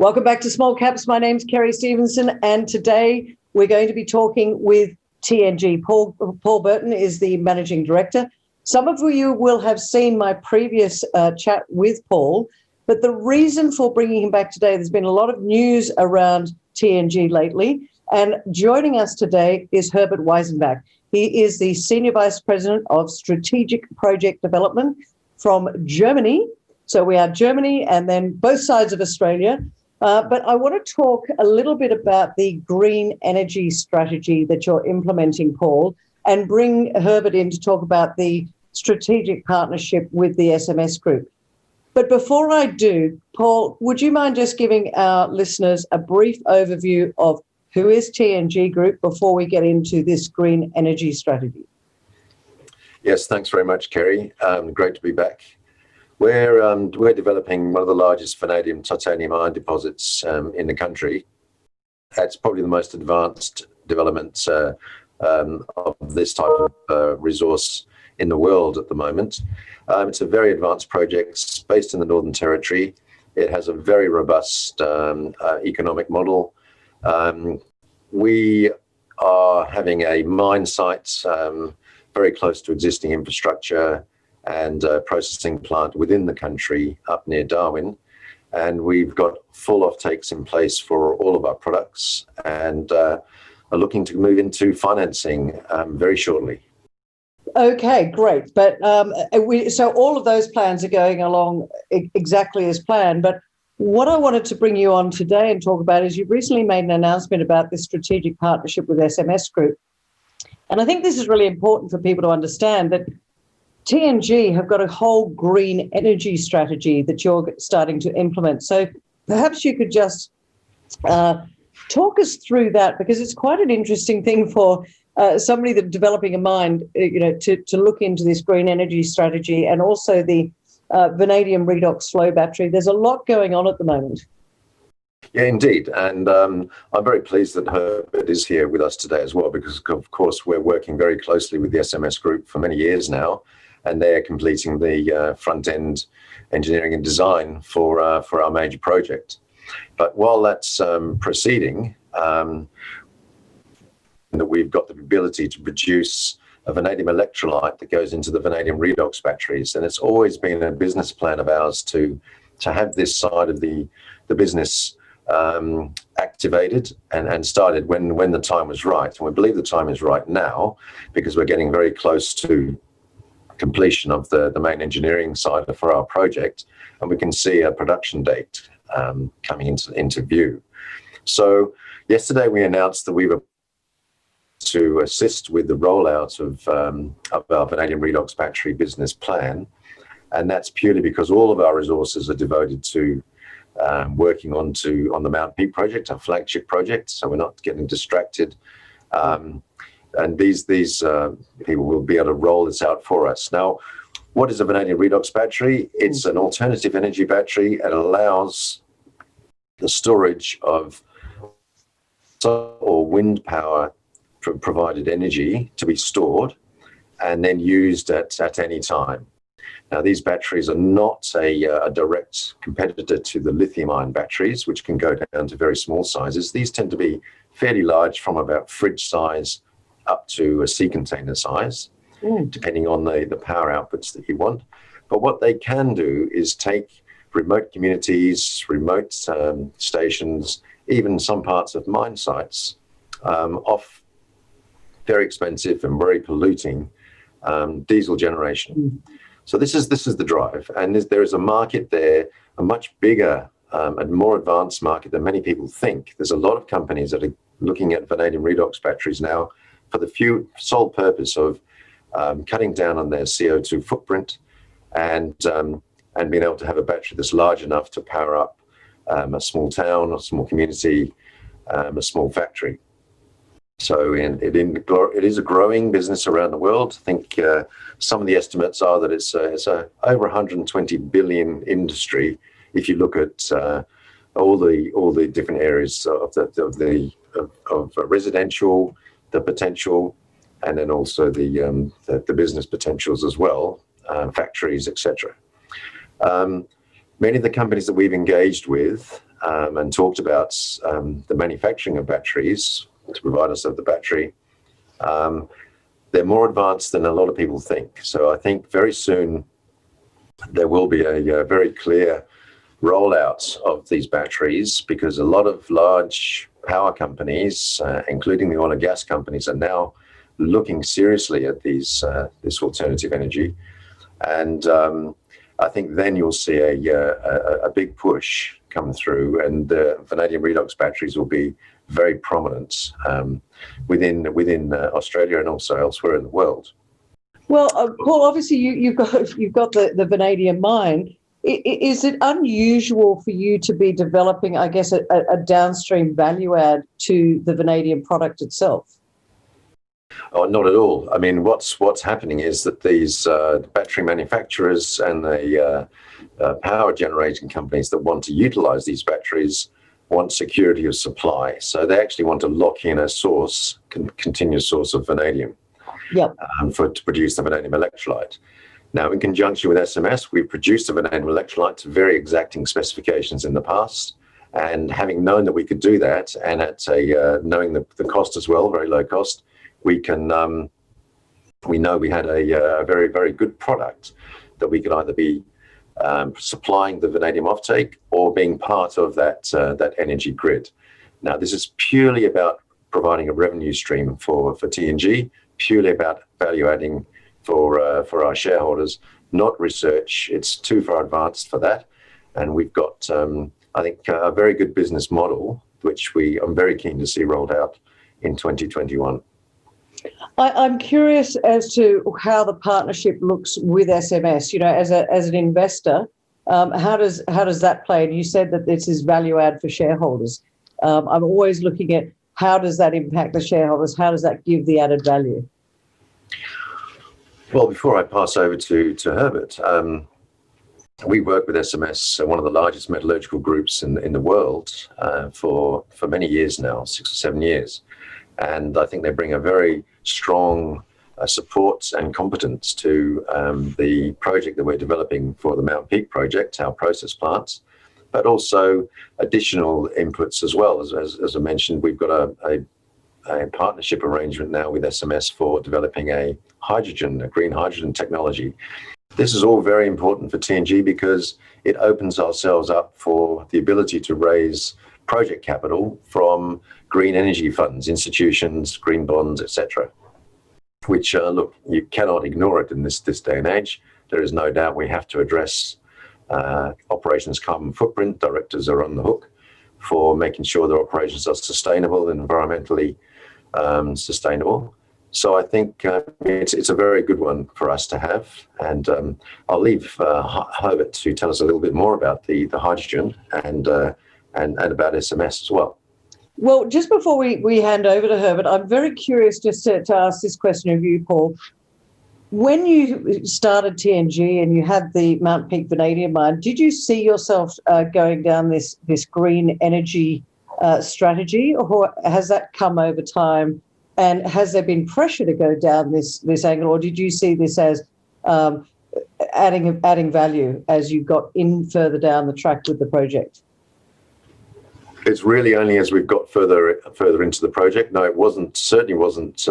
Welcome back to Small Caps. My name's Kerry Stevenson, and today we're going to be talking with TNG. Paul Burton is the Managing Director. Some of you will have seen my previous chat with Paul, but the reason for bringing him back today, there's been a lot of news around TNG lately, and joining us today is Herbert Weissenbaeck. He is the Senior Vice President of Strategic Project Development from Germany. So we are Germany and then both sides of Australia. But I want to talk a little bit about the green energy strategy that you're implementing, Paul, and bring Herbert in to talk about the strategic partnership with the SMS Group. But before I do, Paul, would you mind just giving our listeners a brief overview of who is TNG Group before we get into this green energy strategy? Yes, thanks very much, Kerry. Great to be back. We're developing one of the largest vanadium titanium ion deposits in the country. That's probably the most advanced development of this type of resource in the world at the moment. It's a very advanced project based in the Northern Territory. It has a very robust economic model. We are having a mine site very close to existing infrastructure and processing plant within the country up near Darwin. And we've got full offtakes in place for all of our products and are looking to move into financing very shortly. Okay, great. But so all of those plans are going along exactly as planned. But what I wanted to bring you on today and talk about is you've recently made an announcement about this strategic partnership with SMS Group. And I think this is really important for people to understand that TNG have got a whole green energy strategy that you're starting to implement. So perhaps you could just talk us through that, because it's quite an interesting thing for somebody that's developing a mind, to look into this green energy strategy and also the vanadium redox flow battery. There's a lot going on at the moment. Yeah, indeed. And I'm very pleased that Herbert is here with us today as well, because, of course, we're working very closely with the SMS Group for many years now, and they're completing the front-end engineering and design for our major project. But while that's proceeding, that we've got the ability to produce a vanadium electrolyte that goes into the vanadium redox batteries. And it's always been a business plan of ours to have this side of the business activated and started when the time was right. And we believe the time is right now, because we're getting very close to completion of the main engineering side for our project, and we can see a production date coming into view. So yesterday we announced that we were to assist with the rollout of our vanadium redox battery business plan, and that's purely because all of our resources are devoted to working on the Mount Peak project, our flagship project, so we're not getting distracted. And these people will be able to roll this out for us. Now, what is a vanadium redox battery? It's an alternative energy battery. It allows the storage of solar or wind power provided energy to be stored and then used at any time. Now, these batteries are not a direct competitor to the lithium-ion batteries, which can go down to very small sizes. These tend to be fairly large, from about fridge size up to a sea container size, depending on the power outputs that you want. But what they can do is take remote communities, remote stations, even some parts of mine sites off very expensive and very polluting diesel generation. So this is the drive, and there is a market there, a much bigger and more advanced market than many people think. There's a lot of companies that are looking at vanadium redox batteries now for the sole purpose of cutting down on their CO2 footprint and being able to have a battery that's large enough to power up a small town, a small community, a small factory. So it is a growing business around the world. I think some of the estimates are that it's over 120 billion industry if you look at all the different areas of residential, the potential, and then also the business potentials as well, factories, etc. Many of the companies that we've engaged with and talked about the manufacturing of batteries to provide us with the battery, they're more advanced than a lot of people think. So I think very soon there will be a very clear rollout of these batteries, because a lot of large power companies, including the oil and gas companies, are now looking seriously at this alternative energy. And I think then you'll see a big push come through, and the vanadium redox batteries will be very prominent within Australia and also elsewhere in the world. Well, Paul, obviously you've got the vanadium mine. Is it unusual for you to be developing, I guess, a downstream value add to the vanadium product itself? Oh, not at all. I mean, what's happening is that these battery manufacturers and the power generating companies that want to utilize these batteries want security of supply. So they actually want to lock in a source, continuous source of vanadium. Yep. To produce the vanadium electrolyte. Now, in conjunction with SMS, we've produced a vanadium electrolyte to very exacting specifications in the past. And having known that we could do that, and at knowing the cost as well, very low cost, we know we had a very, very good product that we could either be supplying the vanadium offtake or being part of that energy grid. Now, this is purely about providing a revenue stream for TNG, purely about value adding for our shareholders, not research. It's too far advanced for that. And we've got, I think, a very good business model, which I'm very keen to see rolled out in 2021. I'm curious as to how the partnership looks with SMS. You know, as an investor, how does that play? And you said that this is value add for shareholders. I'm always looking at how does that impact the shareholders? How does that give the added value? Well, before I pass over to Herbert, we work with SMS, one of the largest metallurgical groups in the world, for many years now, 6 or 7 years. And I think they bring a very strong support and competence to the project that we're developing for the Mount Peak project, our process plants, but also additional inputs as well. As I mentioned, we've got a partnership arrangement now with SMS for developing a green hydrogen technology. This is all very important for TNG because it opens ourselves up for the ability to raise project capital from green energy funds, institutions, green bonds, etc. Which, look, you cannot ignore it in this day and age. There is no doubt we have to address operations carbon footprint. Directors are on the hook for making sure their operations are sustainable and environmentally sustainable. So I think it's a very good one for us to have. And I'll leave Herbert to tell us a little bit more about the hydrogen and about SMS as well. Well, just before we hand over to Herbert, I'm very curious just to ask this question of you, Paul. When you started TNG and you had the Mount Peak vanadium mine, did you see yourself going down this green energy strategy, or has that come over time? And has there been pressure to go down this angle, or did you see this as adding value as you got in further down the track with the project? It's really only as we've got further into the project. No, certainly wasn't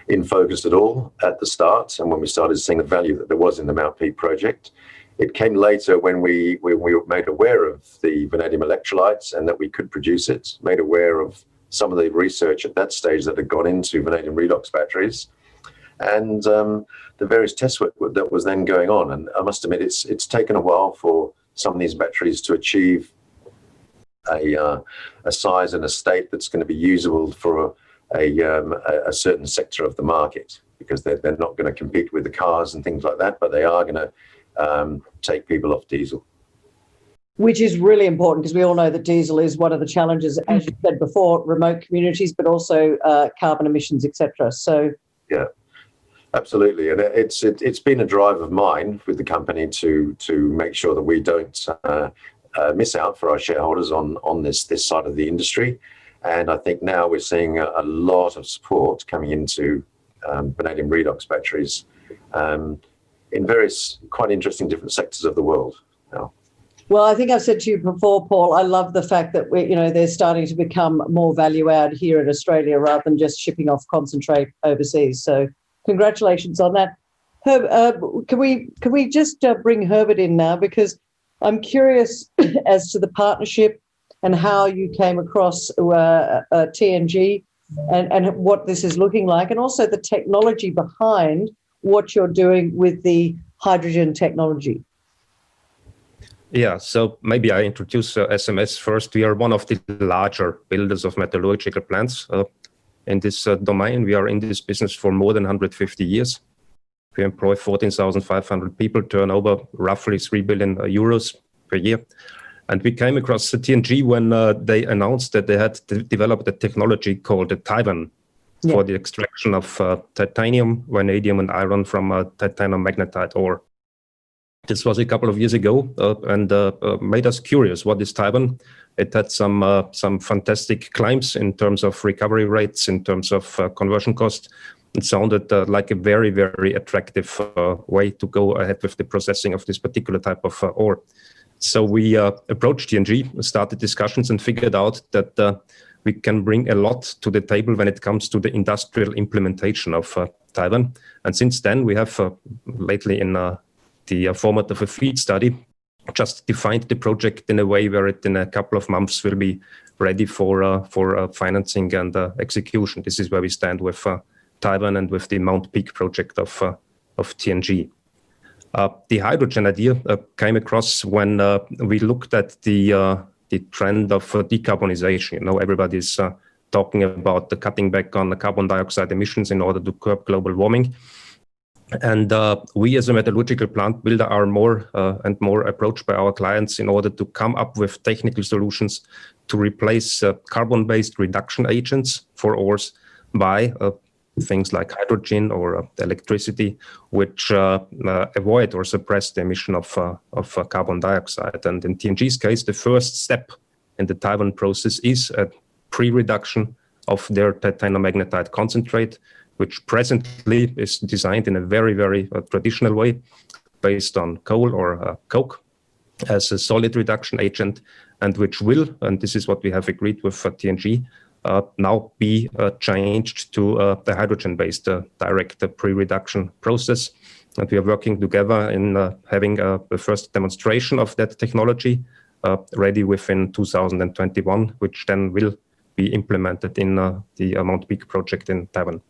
in focus at all at the start, and when we started seeing the value that there was in the Mount Peak project. It came later when we were made aware of the vanadium electrolytes and that we could produce it, made aware of some of the research at that stage that had gone into vanadium redox batteries, and the various test work that was then going on. And I must admit, it's taken a while for some of these batteries to achieve a size and a state that's going to be usable for a certain sector of the market, because they're not going to compete with the cars and things like that, but they are going to take people off diesel. Which is really important, because we all know that diesel is one of the challenges, as you said before, remote communities, but also carbon emissions, etc. So yeah, absolutely, and it's been a drive of mine with the company to make sure that we don't miss out for our shareholders on this side of the industry. And I think now we're seeing a lot of support coming into vanadium redox batteries in various quite interesting different sectors of the world now. Well, I think I've said to you before, Paul, I love the fact that they're starting to become more value add here in Australia rather than just shipping off concentrate overseas. So congratulations on that. Can we just bring Herbert in now, because I'm curious as to the partnership and how you came across TNG and what this is looking like, and also the technology behind what you're doing with the hydrogen technology. Yeah, so maybe I introduce SMS first. We are one of the larger builders of metallurgical plants in this domain. We are in this business for more than 150 years. We employ 14,500 people, turn over roughly 3 billion euros per year. And we came across the TNG when they announced that they had developed a technology called the Taiwan for the extraction of titanium, vanadium, and iron from titanium magnetite ore. This was a couple of years ago and made us curious. What is Taiwan? It had some fantastic claims in terms of recovery rates, in terms of conversion cost. It sounded like a very, very attractive way to go ahead with the processing of this particular type of ore. So we approached TNG, started discussions, and figured out that we can bring a lot to the table when it comes to the industrial implementation of Taiwan. And since then, we have lately in the format of a FEED study, just defined the project in a way where it in a couple of months will be ready for financing and execution. This is where we stand with Taiwan and with the Mount Peak project of TNG. The hydrogen idea came across when we looked at the trend of decarbonization. Everybody's talking about the cutting back on the carbon dioxide emissions in order to curb global warming. And we as a metallurgical plant builder are more and more approached by our clients in order to come up with technical solutions to replace carbon-based reduction agents for ores by things like hydrogen or electricity, which avoid or suppress the emission of carbon dioxide. And in TNG's case, the first step in the Taiwan process is a pre-reduction of their titanium magnetite concentrate, which presently is designed in a very, very traditional way, based on coal or coke as a solid reduction agent, and which will, and this is what we have agreed with TNG, now be changed to the hydrogen-based direct pre-reduction process. And we are working together in having the first demonstration of that technology ready within 2021, which then will be implemented in the Mount Peak project in Taiwan.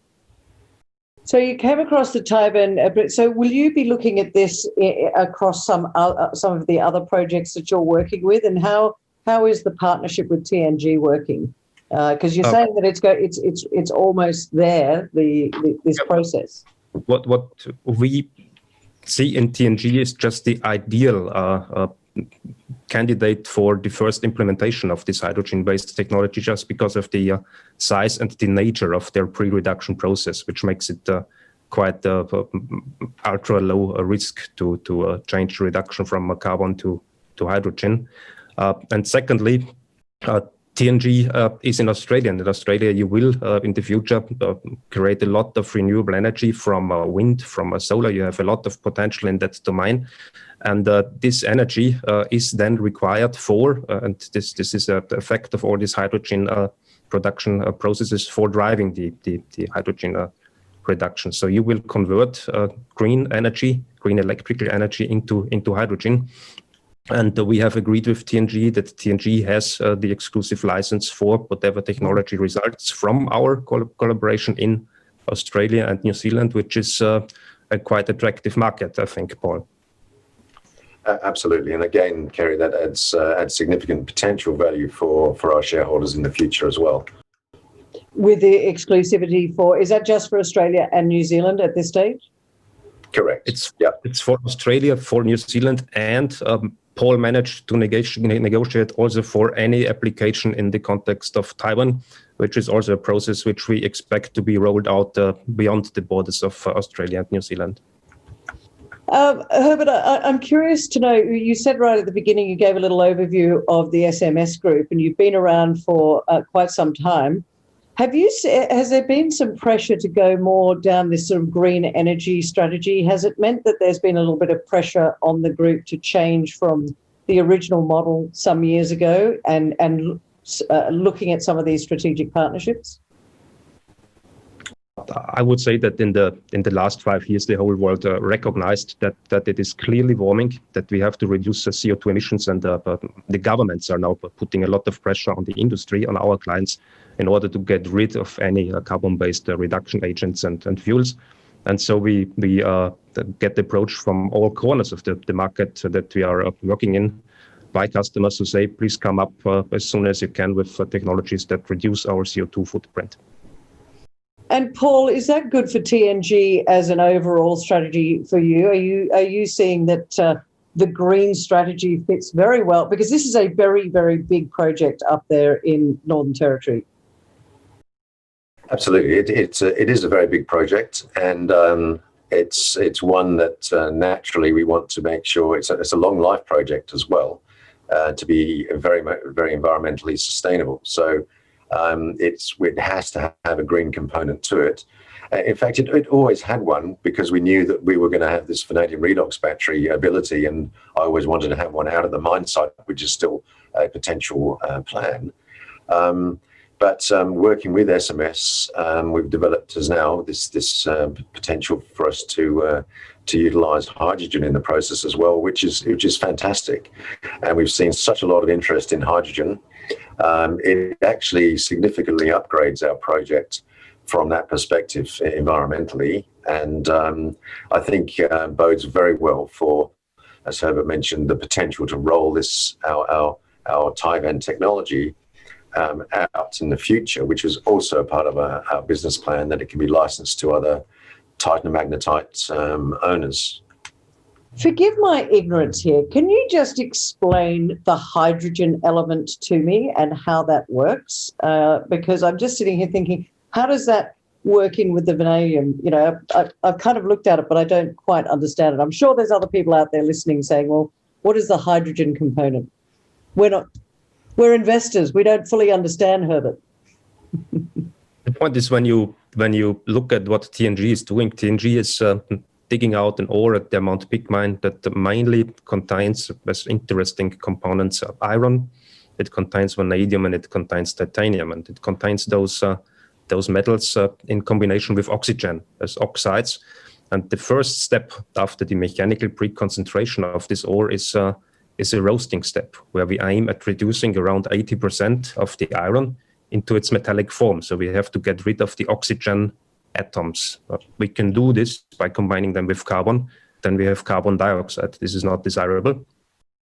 So you came across the Taiwan, so will you be looking at this across some of the other projects that you're working with, and how is the partnership with TNG working? Because you're saying that it's almost there, this process. What we see in TNG is just the ideal candidate for the first implementation of this hydrogen-based technology, just because of the size and the nature of their pre-reduction process, which makes it quite ultra low risk to change reduction from carbon to hydrogen. And secondly, TNG is in Australia, and in Australia you will, in the future, create a lot of renewable energy from wind, from solar. You have a lot of potential in that domain. And this energy is then required for, and this is the effect of all these hydrogen production processes for driving the hydrogen reduction. So you will convert green energy, green electrical energy into hydrogen. And we have agreed with TNG that TNG has the exclusive license for whatever technology results from our collaboration in Australia and New Zealand, which is a quite attractive market, I think, Paul. Absolutely. And again, Kerry, that adds significant potential value for our shareholders in the future as well. With the exclusivity is that just for Australia and New Zealand at this stage? Correct. It's for Australia, for New Zealand, and Paul managed to negotiate also for any application in the context of Taiwan, which is also a process which we expect to be rolled out beyond the borders of Australia and New Zealand. Herbert, I'm curious to know, you said right at the beginning, you gave a little overview of the SMS group, and you've been around for quite some time. Has there been some pressure to go more down this sort of green energy strategy? Has it meant that there's been a little bit of pressure on the group to change from the original model some years ago and looking at some of these strategic partnerships? I would say that in the last 5 years, the whole world recognized that it is clearly warming, that we have to reduce the CO2 emissions, and the governments are now putting a lot of pressure on the industry, on our clients, in order to get rid of any carbon-based reduction agents and fuels. And so we get the approach from all corners of the market that we are working in by customers who say, please come up as soon as you can with technologies that reduce our CO2 footprint. And Paul, is that good for TNG as an overall strategy for you? Are you seeing that the green strategy fits very well? Because this is a very, very big project up there in Northern Territory. Absolutely, it is a very big project, and it's one that naturally we want to make sure it's a long life project as well, to be very, very environmentally sustainable. So it has to have a green component to it. In fact, it always had one, because we knew that we were going to have this vanadium redox battery ability, and I always wanted to have one out of the mine site, which is still a potential plan. But working with SMS, we've developed as now this potential for us to utilize hydrogen in the process as well, which is fantastic. And we've seen such a lot of interest in hydrogen. It actually significantly upgrades our project from that perspective environmentally, and I think bodes very well for, as Herbert mentioned, the potential to roll this our Taiwan technology out in the future, which is also part of our business plan, that it can be licensed to other titanmagnetite owners. Forgive my ignorance here. Can you just explain the hydrogen element to me and how that works? Because I'm just sitting here thinking, how does that work in with the vanadium? You know, I've kind of looked at it, but I don't quite understand it. I'm sure there's other people out there listening saying, well, what is the hydrogen component? We're investors. We don't fully understand, Herbert. The point is, when you look at what TNG is doing, TNG is digging out an ore at the Mount Pick mine that mainly contains, as interesting components, iron, it contains vanadium, and it contains titanium, and it contains those metals in combination with oxygen as oxides. And the first step after the mechanical pre-concentration of this ore is a roasting step, where we aim at reducing around 80% of the iron into its metallic form. So we have to get rid of the oxygen atoms. We can do this by combining them with carbon. Then we have carbon dioxide. This is not desirable.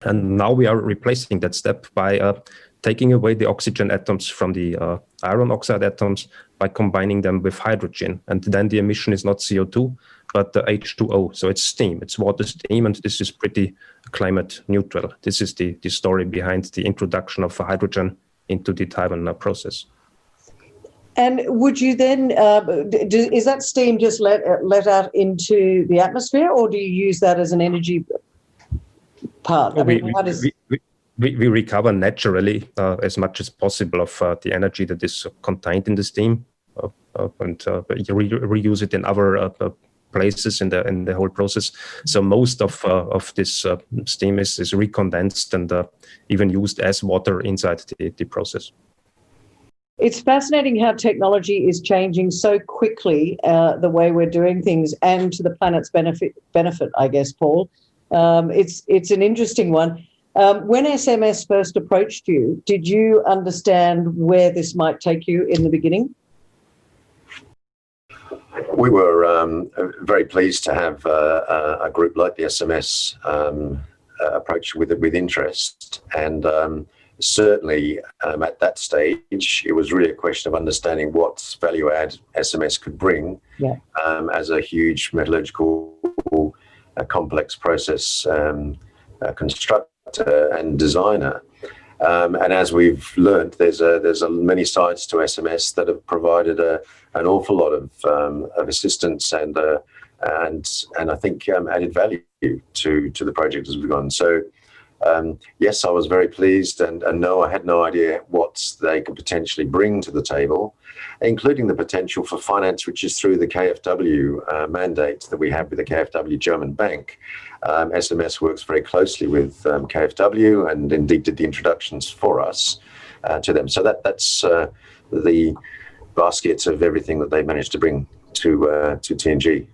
And now we are replacing that step by taking away the oxygen atoms from the iron oxide atoms by combining them with hydrogen. And then the emission is not CO2, but H2O. So it's steam, it's water steam, and this is pretty climate neutral. This is the story behind the introduction of hydrogen into the Taiwan process. And would you then, is that steam just let out into the atmosphere, or do you use that as an energy part? We recover naturally as much as possible of the energy that is contained in the steam, and reuse it in other places in the whole process. So most of this steam is recondensed and even used as water inside the process. It's fascinating how technology is changing so quickly, the way we're doing things, and to the planet's benefit, I guess, Paul. It's an interesting one. When SMS first approached you, did you understand where this might take you in the beginning? We were very pleased to have a group like the SMS approach with interest, and certainly at that stage, it was really a question of understanding what value add SMS could bring as a huge metallurgical complex process constructor and designer. And as we've learned, there's many sides to SMS that have provided an awful lot of assistance and I think added value to the project as we've gone. So Yes, I was very pleased, and no, I had no idea what they could potentially bring to the table, including the potential for finance, which is through the KfW mandate that we have with the KfW German bank. SMS works very closely with KfW, and indeed did the introductions for us to them. So that's the basket of everything that they managed to bring to TNG.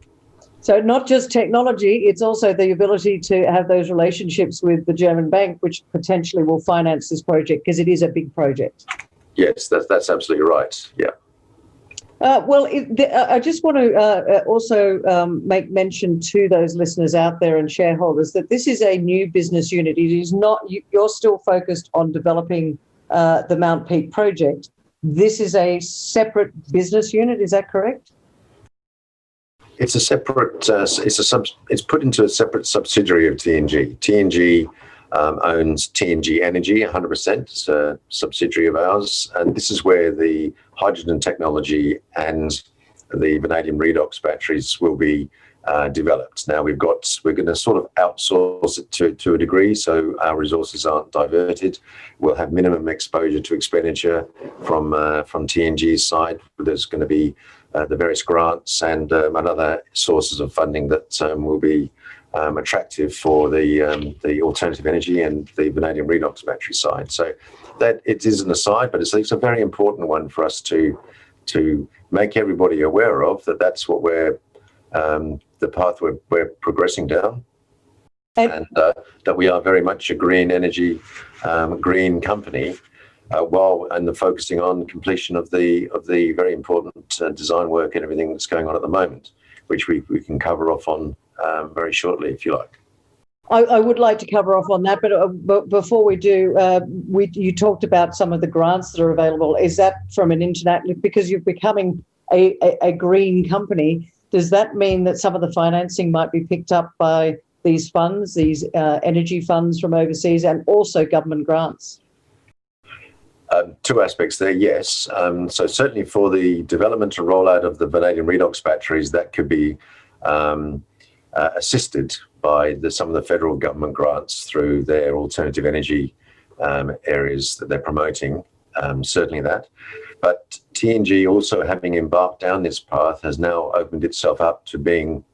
So not just technology, it's also the ability to have those relationships with the German bank, which potentially will finance this project, because it is a big project. Yes, that's absolutely right. Yeah. I just want to also make mention to those listeners out there and shareholders that this is a new business unit. It is not, you're still focused on developing the Mount Peak project. This is a separate business unit, is that correct? It's a separate. It's put into a separate subsidiary of TNG. TNG owns TNG Energy 100%. It's a subsidiary of ours, and this is where the hydrogen technology and the vanadium redox batteries will be developed. Now we're going to sort of outsource it to a degree, so our resources aren't diverted. We'll have minimum exposure to expenditure from TNG's side. There's going to be the various grants and other sources of funding that will be attractive for the alternative energy and the vanadium redox battery side. So that it is an aside, but it's a very important one for us to make everybody aware of, that's what we're the path we're progressing down, and that we are very much a green energy, green company. And the focusing on completion of the very important design work and everything that's going on at the moment, which we can cover off on very shortly, if you like. I would like to cover off on that, but before we do, you talked about some of the grants that are available. Is that from an international, because you're becoming a green company, does that mean that some of the financing might be picked up by these funds, these energy funds from overseas, and also government grants? Two aspects there, yes. So certainly for the development and rollout of the vanadium redox batteries, that could be assisted by some of the federal government grants through their alternative energy areas that they're promoting, certainly that. But TNG, also having embarked down this path, has now opened itself up to being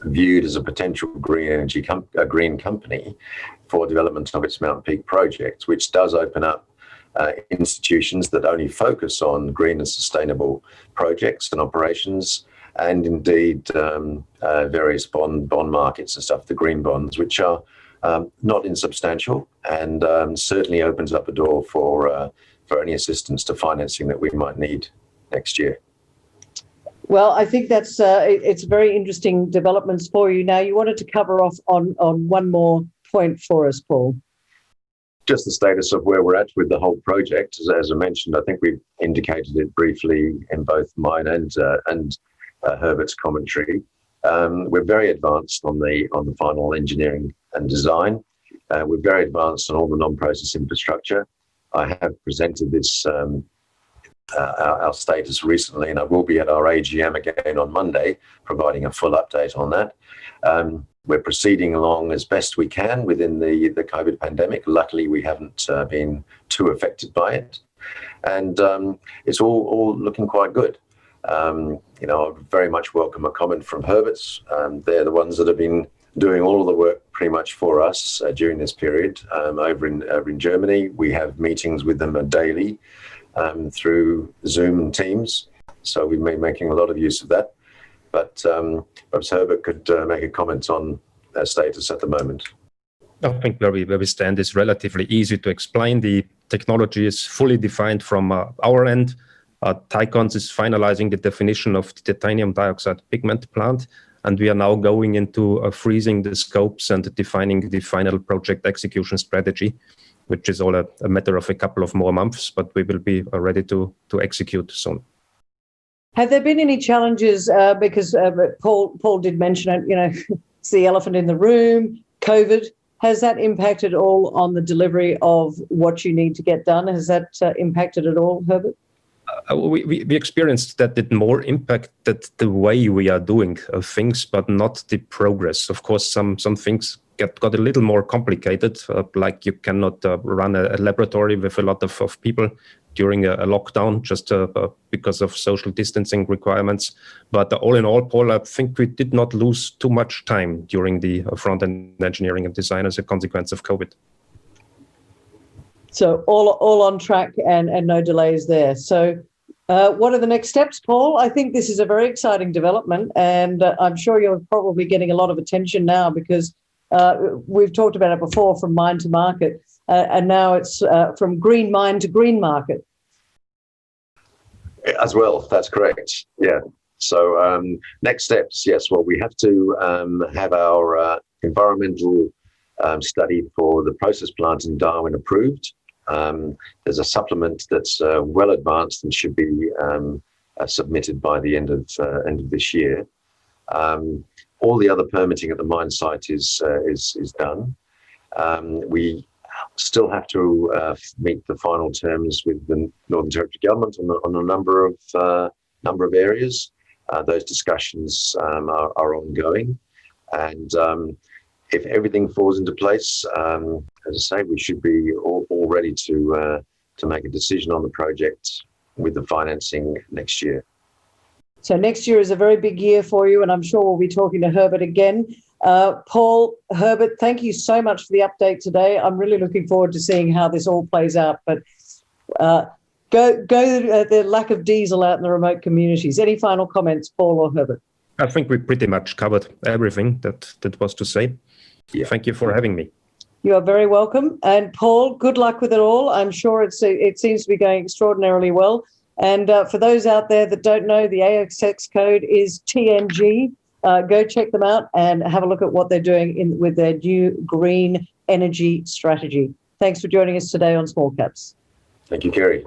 viewed as a potential green energy green company for development of its Mount Peak project, which does open up institutions that only focus on green and sustainable projects and operations, and indeed various bond markets and stuff, the green bonds, which are not insubstantial, and certainly opens up a door for any assistance to financing that we might need next year. Well, I think that's it's very interesting developments for you. Now, you wanted to cover off on one more point for us, Paul. Just the status of where we're at with the whole project. As I mentioned, I think we've indicated it briefly in both mine and Herbert's commentary. We're very advanced on the final engineering and design. We're very advanced on all the non-process infrastructure. I have presented this our status recently, and I will be at our AGM again on Monday, providing a full update on that. We're proceeding along as best we can within the COVID pandemic. Luckily, we haven't been too affected by it, and it's all looking quite good. I very much welcome a comment from Herbert's. They're the ones that have been doing all of the work pretty much for us during this period. Over in Germany, we have meetings with them daily through Zoom and Teams, so we've been making a lot of use of that. But perhaps Herbert could make a comment on their status at the moment. I think where we stand is relatively easy to explain. The technology is fully defined from our end. Tycons is finalizing the definition of the titanium dioxide pigment plant, and we are now going into freezing the scopes and defining the final project execution strategy, which is all a matter of a couple of more months, but we will be ready to execute soon. Have there been any challenges, because Paul did mention it, it's the elephant in the room, COVID. Has that impacted all on the delivery of what you need to get done? Has that impacted at all, Herbert? We experienced that it more impacted the way we are doing things, but not the progress. Of course, some things got a little more complicated. Like you cannot run a laboratory with a lot of people during a lockdown just because of social distancing requirements. But all in all, Paul, I think we did not lose too much time during the front-end engineering and design as a consequence of COVID. So all on track and no delays there. So what are the next steps, Paul? I think this is a very exciting development, and I'm sure you're probably getting a lot of attention now because we've talked about it before, from mine to market, and now it's from green mine to green market. As well, that's correct. Yeah. So next steps, yes. Well, we have to have our environmental study for the process plant in Darwin approved. There's a supplement that's well advanced and should be submitted by the end of this year. All the other permitting at the mine site is done. We still have to meet the final terms with the Northern Territory Government on a number of areas. Those discussions are ongoing, and if everything falls into place, as I say, we should be all ready to make a decision on the project with the financing next year. So next year is a very big year for you, and I'm sure we'll be talking to Herbert again. Paul, Herbert, thank you so much for the update today. I'm really looking forward to seeing how this all plays out. But go the lack of diesel out in the remote communities. Any final comments, Paul or Herbert? I think we pretty much covered everything that was to say. Yeah. Thank you for having me. You are very welcome. And Paul, good luck with it all. I'm sure it seems to be going extraordinarily well. And for those out there that don't know, the ASX code is TNG. Go check them out and have a look at what they're doing with their new green energy strategy. Thanks for joining us today on Small Caps. Thank you, Kerry.